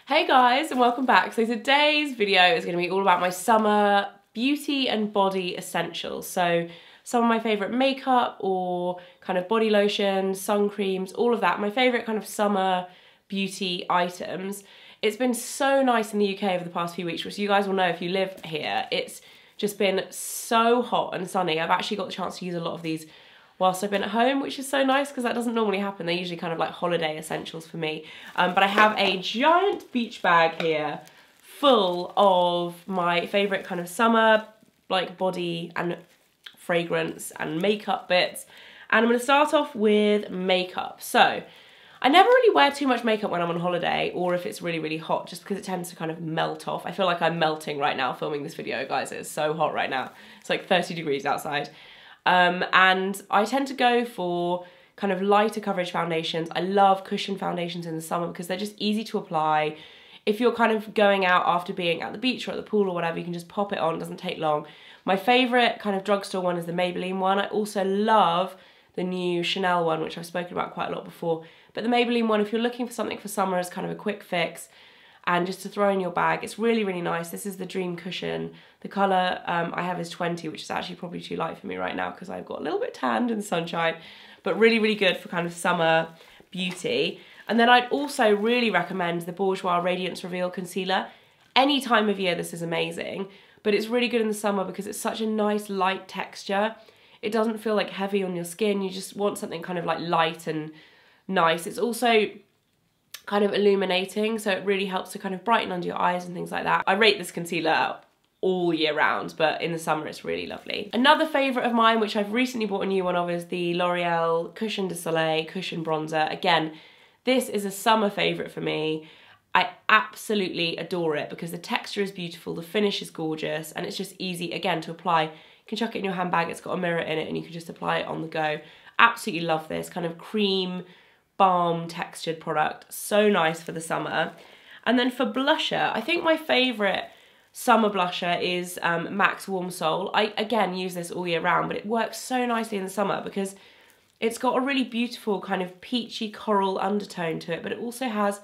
Hey guys, and welcome back. So today's video is going to be all about my summer beauty and body essentials. So some of my favourite makeup or kind of body lotions, sun creams, all of that. My favourite kind of summer beauty items. It's been so nice in the UK over the past few weeks, which you guys will know if you live here. It's just been so hot and sunny. I've actually got the chance to use a lot of these whilst I've been at home, which is so nice because that doesn't normally happen. They're usually kind of like holiday essentials for me. But I have a giant beach bag here full of my favourite kind of summer like body and fragrance and makeup bits. And I'm going to start off with makeup. So I never really wear too much makeup when I'm on holiday or if it's really, really hot, just because it tends to kind of melt off. I feel like I'm melting right now filming this video, guys. It's so hot right now. It's like 30 degrees outside. And I tend to go for kind of lighter coverage foundations. I love cushion foundations in the summer because they're just easy to apply. If you're kind of going out after being at the beach or at the pool or whatever, you can just pop it on, it doesn't take long. My favourite kind of drugstore one is the Maybelline one. I also love the new Chanel one, which I've spoken about quite a lot before. But the Maybelline one, if you're looking for something for summer as kind of a quick fix and just to throw in your bag, it's really, really nice. This is the Dream Cushion. The colour I have is 20, which is actually probably too light for me right now because I've got a little bit tanned in the sunshine, but really, really good for kind of summer beauty. And then I'd also really recommend the Bourjois Radiance Reveal Concealer. Any time of year this is amazing, but it's really good in the summer because it's such a nice light texture. It doesn't feel like heavy on your skin. You just want something kind of like light and nice. It's also kind of illuminating, so it really helps to kind of brighten under your eyes and things like that. I rate this concealer all year round, but in the summer it's really lovely. Another favourite of mine, which I've recently bought a new one of, is the L'Oreal Cushion de Soleil Cushion Bronzer. Again, this is a summer favourite for me. I absolutely adore it because the texture is beautiful, the finish is gorgeous, and it's just easy, again, to apply. You can chuck it in your handbag, it's got a mirror in it, and you can just apply it on the go. Absolutely love this kind of cream, balm textured product. So nice for the summer. And then for blusher, I think my favourite summer blusher is MAC's Warm Soul. I, again, use this all year round, but it works so nicely in the summer because it's got a really beautiful kind of peachy coral undertone to it, but it also has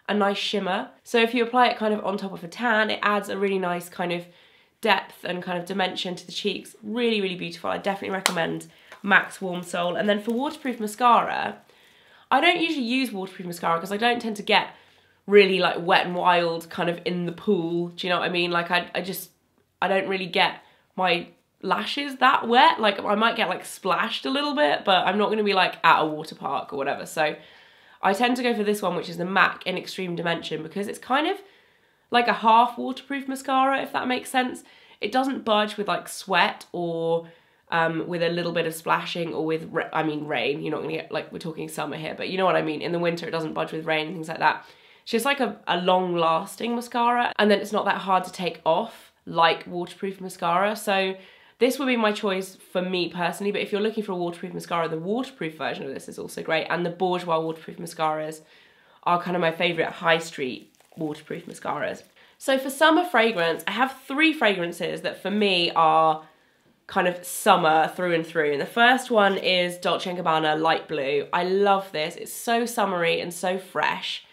a nice shimmer. So if you apply it kind of on top of a tan, it adds a really nice kind of depth and kind of dimension to the cheeks. Really, really beautiful. I definitely recommend MAC's Warm Soul. And then for waterproof mascara, I don't usually use waterproof mascara because I don't tend to get really like wet and wild kind of in the pool. Do you know what I mean? Like I don't really get my lashes that wet. Like I might get like splashed a little bit, but I'm not going to be like at a water park or whatever. So I tend to go for this one, which is the MAC in Extreme Dimension, because it's kind of like a half waterproof mascara, if that makes sense. It doesn't budge with like sweat or with a little bit of splashing or with, rain. You're not gonna get, like, we're talking summer here, but you know what I mean. In the winter, it doesn't budge with rain and things like that. It's just like a long-lasting mascara, and then it's not that hard to take off like waterproof mascara. So this would be my choice for me personally, but if you're looking for a waterproof mascara, the waterproof version of this is also great, and the Bourjois waterproof mascaras are kind of my favourite high street waterproof mascaras. So for summer fragrance, I have 3 fragrances that for me are kind of summer through and through. And the first one is Dolce & Gabbana Light Blue. I love this. It's so summery and so fresh.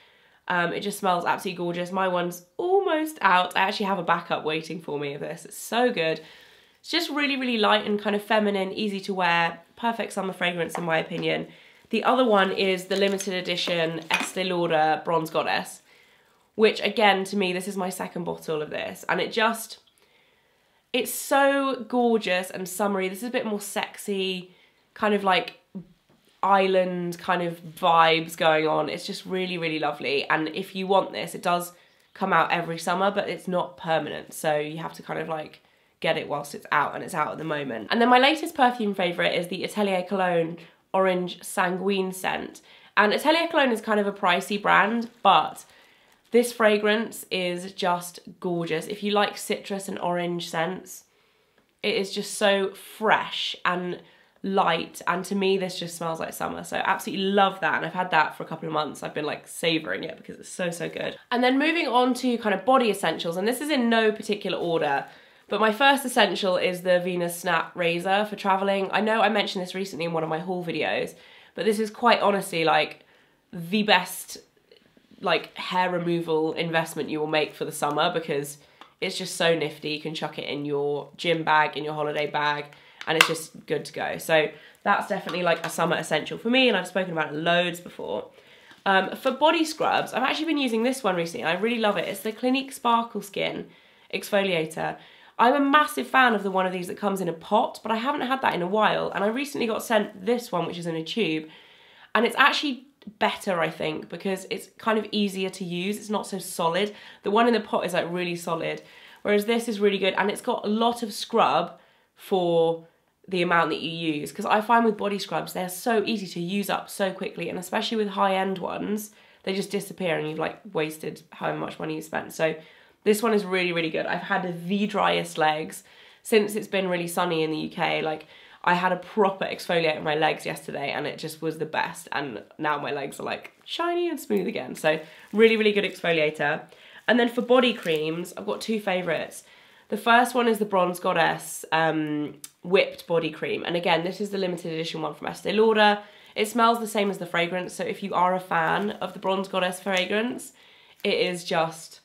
It just smells absolutely gorgeous. My one's almost out. I actually have a backup waiting for me of this. It's so good. It's just really, really light and kind of feminine, easy to wear. Perfect summer fragrance in my opinion. The other one is the limited edition Estee Lauder Bronze Goddess, which again, to me, this is my second bottle of this. And it's so gorgeous and summery. This is a bit more sexy, kind of like island kind of vibes going on. It's just really, really lovely. And if you want this, it does come out every summer, but it's not permanent. So you have to kind of like get it whilst it's out, and it's out at the moment. And then my latest perfume favourite is the Atelier Cologne Orange Sanguine scent. And Atelier Cologne is kind of a pricey brand, but this fragrance is just gorgeous. If you like citrus and orange scents, it is just so fresh and light, and to me this just smells like summer. So absolutely love that, and I've had that for a couple of months. I've been like savouring it because it's so, so good. And then moving on to kind of body essentials, and this is in no particular order, but my first essential is the Venus Snap Razor for travelling. I know I mentioned this recently in one of my haul videos, but this is quite honestly like the best like hair removal investment you will make for the summer, because it's just so nifty. You can chuck it in your gym bag, in your holiday bag, and it's just good to go. So that's definitely like a summer essential for me, and I've spoken about it loads before. For body scrubs, I've actually been using this one recently, and I really love it. It's the Clinique Sparkle Skin Exfoliator. I'm a massive fan of the one of these that comes in a pot, but I haven't had that in a while, and I recently got sent this one, which is in a tube, and it's actually better, I think, because it's kind of easier to use. It's not so solid. The one in the pot is like really solid, whereas this is really good, and it's got a lot of scrub for the amount that you use, because I find with body scrubs, they're so easy to use up so quickly, and especially with high-end ones, they just disappear and you've like wasted however much money you spent. So this one is really, really good. I've had the driest legs since it's been really sunny in the UK. Like, I had a proper exfoliate on my legs yesterday, and it just was the best, and now my legs are like shiny and smooth again. So really, really good exfoliator. And then for body creams, I've got two favourites. The first one is the Bronze Goddess Whipped Body Cream. And again, this is the limited edition one from Estee Lauder. It smells the same as the fragrance, so if you are a fan of the Bronze Goddess fragrance, it is just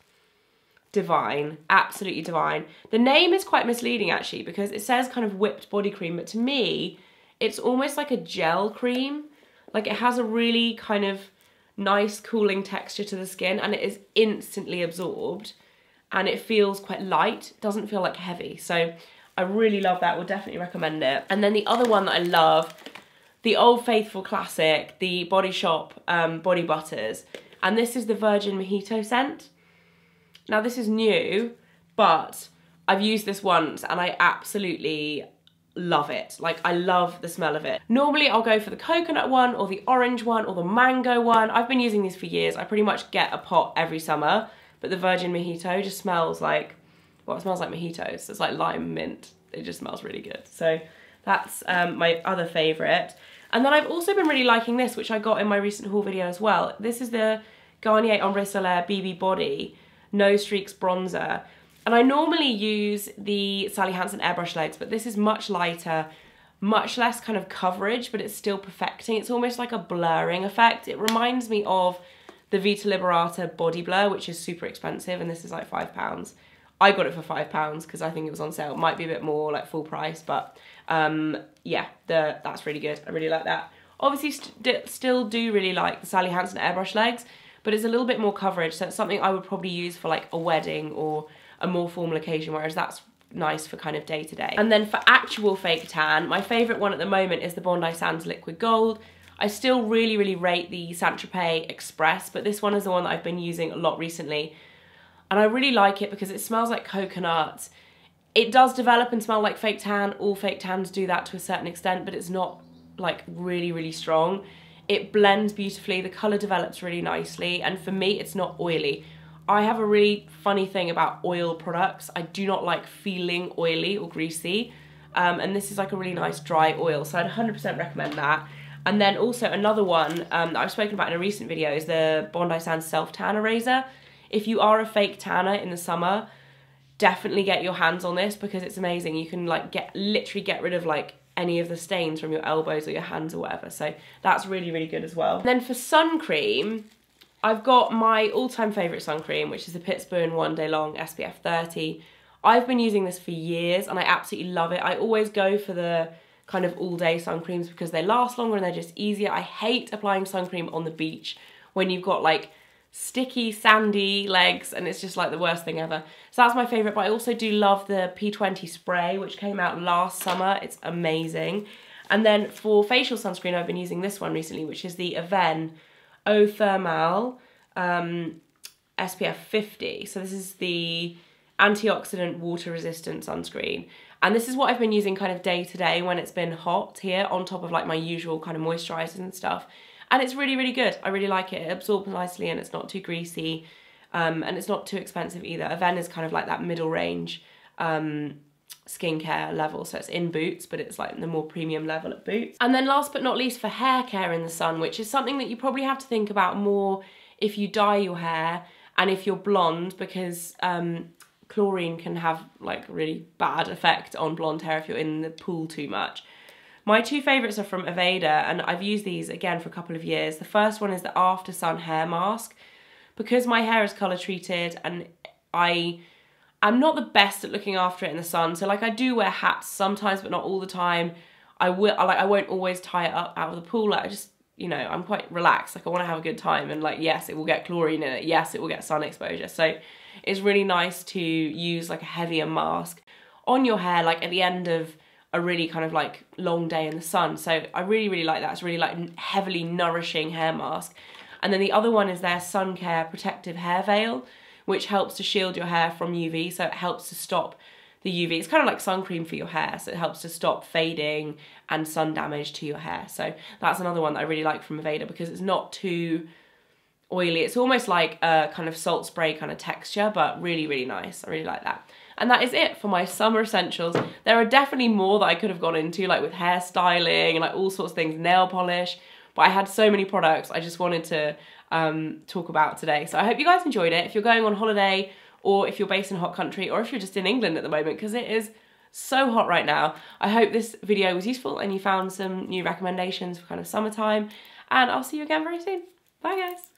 divine, absolutely divine. The name is quite misleading actually, because it says kind of whipped body cream, but to me, it's almost like a gel cream. Like, it has a really kind of nice cooling texture to the skin, and it is instantly absorbed, and it feels quite light. It doesn't feel like heavy. So I really love that, would definitely recommend it. And then the other one that I love, the Old Faithful classic, the Body Shop Body Butters. And this is the Virgin Mojito scent. Now this is new, but I've used this once and I absolutely love it. Like, I love the smell of it. Normally I'll go for the coconut one or the orange one or the mango one. I've been using these for years. I pretty much get a pot every summer, but the Virgin Mojito just smells like, well, it smells like mojitos. It's like lime mint. It just smells really good. So that's my other favourite. And then I've also been really liking this, which I got in my recent haul video as well. This is the Garnier Ombre Solaire BB Body No Streaks Bronzer. And I normally use the Sally Hansen airbrush legs, but this is much lighter, much less kind of coverage, but it's still perfecting. It's almost like a blurring effect. It reminds me of the Vita Liberata Body Blur, which is super expensive, and this is like £5. I got it for £5 because I think it was on sale. It might be a bit more like full price, but yeah, that's really good. I really like that. Obviously, still do really like the Sally Hansen airbrush legs, but it's a little bit more coverage, so it's something I would probably use for like a wedding or a more formal occasion, whereas that's nice for kind of day to day. And then for actual fake tan, my favourite one at the moment is the Bondi Sands Liquid Gold. I still really, really rate the Saint-Tropez Express, but this one is the one that I've been using a lot recently. And I really like it because it smells like coconut. It does develop and smell like fake tan. All fake tans do that to a certain extent, but it's not like really, really strong. It blends beautifully. The colour develops really nicely. And for me, it's not oily. I have a really funny thing about oil products. I do not like feeling oily or greasy. And this is like a really nice dry oil. So I'd 100% recommend that. And then also another one that I've spoken about in a recent video is the Bondi Sands Self Tan Eraser. If you are a fake tanner in the summer, definitely get your hands on this because it's amazing. You can like literally get rid of like any of the stains from your elbows or your hands or whatever. So that's really, really good as well. And then for sun cream, I've got my all-time favourite sun cream, which is the Pittsburgh One Day Long SPF 30. I've been using this for years and I absolutely love it. I always go for the kind of all-day sun creams because they last longer and they're just easier. I hate applying sun cream on the beach when you've got like sticky, sandy legs, and it's just like the worst thing ever. So that's my favourite, but I also do love the P20 spray, which came out last summer. It's amazing. And then for facial sunscreen, I've been using this one recently, which is the Avene Eau Thermale SPF 50. So this is the antioxidant water resistant sunscreen. And this is what I've been using kind of day to day when it's been hot here, on top of like my usual kind of moisturisers and stuff. And it's really, really good. I really like it. It absorbs nicely and it's not too greasy. And it's not too expensive either. Avene is kind of like that middle range skincare level. So it's in Boots, but it's like the more premium level at Boots. And then last but not least, for hair care in the sun, which is something that you probably have to think about more if you dye your hair and if you're blonde, because chlorine can have like really bad effect on blonde hair if you're in the pool too much. My two favourites are from Aveda, and I've used these again for a couple of years. The first one is the After Sun Hair Mask. Because my hair is colour treated and I'm not the best at looking after it in the sun, so like I do wear hats sometimes but not all the time. I won't always tie it up out of the pool. Like I just, you know, I'm quite relaxed, like I want to have a good time, and like yes, it will get chlorine in it, yes, it will get sun exposure, so it's really nice to use like a heavier mask on your hair like at the end of a really kind of like long day in the sun. So I really like that. It's really like heavily nourishing hair mask. And then the other one is their Sun Care Protective Hair Veil, which helps to shield your hair from UV, so it helps to stop the UV. It's kind of like sun cream for your hair, so it helps to stop fading and sun damage to your hair. So that's another one that I really like from Aveda because it's not too oily. It's almost like a kind of salt spray kind of texture, but really nice. I really like that. And that is it for my summer essentials. There are definitely more that I could have gone into, like with hairstyling and like all sorts of things, nail polish. But I had so many products I just wanted to talk about today. So I hope you guys enjoyed it. If you're going on holiday, or if you're based in a hot country, or if you're just in England at the moment, because it is so hot right now. I hope this video was useful and you found some new recommendations for kind of summertime. And I'll see you again very soon. Bye guys.